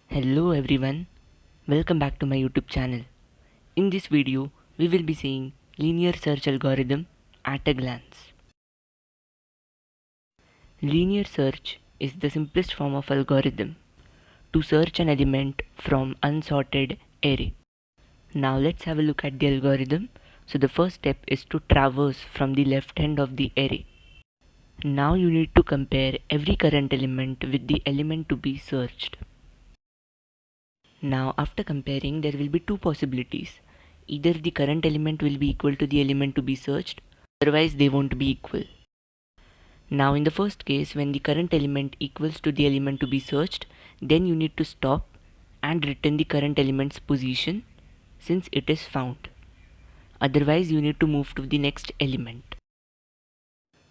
Hello everyone, welcome back to my YouTube channel. In this video, we will be seeing linear search algorithm at a glance. Linear search is the simplest form of algorithm to search an element from unsorted array. Now let's have a look at the algorithm. So the first step is to traverse from the left end of the array. Now you need to compare every current element with the element to be searched. Now after comparing, there will be two possibilities. Either the current element will be equal to the element to be searched, otherwise they won't be equal. Now in the first case, when the current element equals to the element to be searched, then you need to stop and return the current element's position since it is found. Otherwise you need to move to the next element.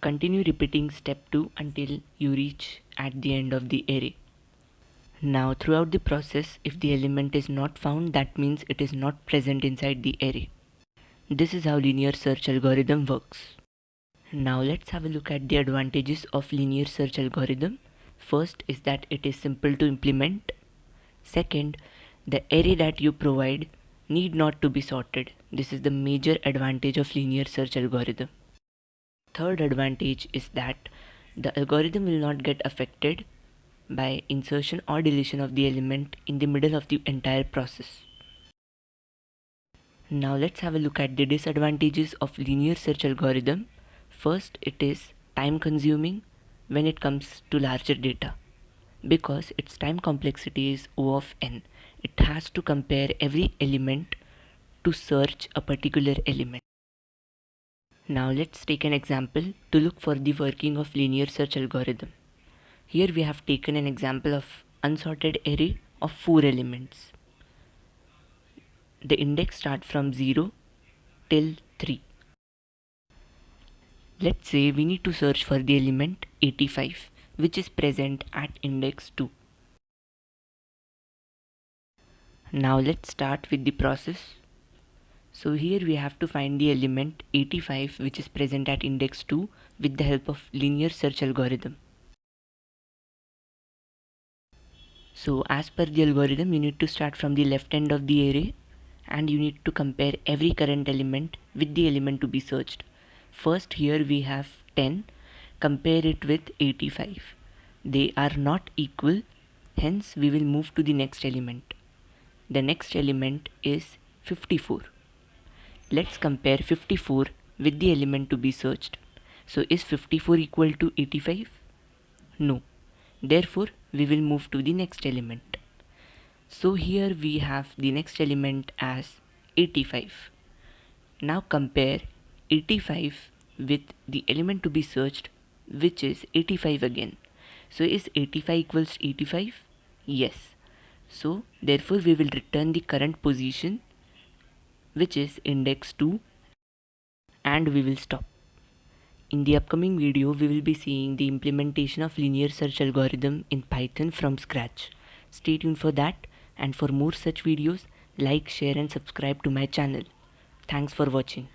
Continue repeating step 2 until you reach at the end of the array. Now throughout the process, if the element is not found, that means it is not present inside the array. This is how linear search algorithm works. Now let's have a look at the advantages of linear search algorithm. First is that it is simple to implement. Second, the array that you provide need not to be sorted. This is the major advantage of linear search algorithm. Third advantage is that the algorithm will not get affected by insertion or deletion of the element in the middle of the entire process. Now let's have a look at the disadvantages of linear search algorithm. First, it is time consuming when it comes to larger data because its time complexity is O of n. It has to compare every element to search a particular element. Now let's take an example to look for the working of linear search algorithm. Here we have taken an example of unsorted array of 4 elements. The index starts from 0 till 3. Let's say we need to search for the element 85, which is present at index 2. Now let's start with the process. So here we have to find the element 85, which is present at index 2 with the help of linear search algorithm. So as per the algorithm, you need to start from the left end of the array and you need to compare every current element with the element to be searched. First, here we have 10, compare it with 85. They are not equal, hence we will move to the next element. The next element is 54. Let's compare 54 with the element to be searched. So is 54 equal to 85? No. Therefore, we will move to the next element. So here we have the next element as 85. Now compare 85 with the element to be searched, which is 85 again. So is 85 equals 85? Yes. So therefore we will return the current position, which is index 2, and we will stop. In the upcoming video, we will be seeing the implementation of linear search algorithm in Python from scratch. Stay tuned for that, and for more such videos, like, share and subscribe to my channel. Thanks for watching.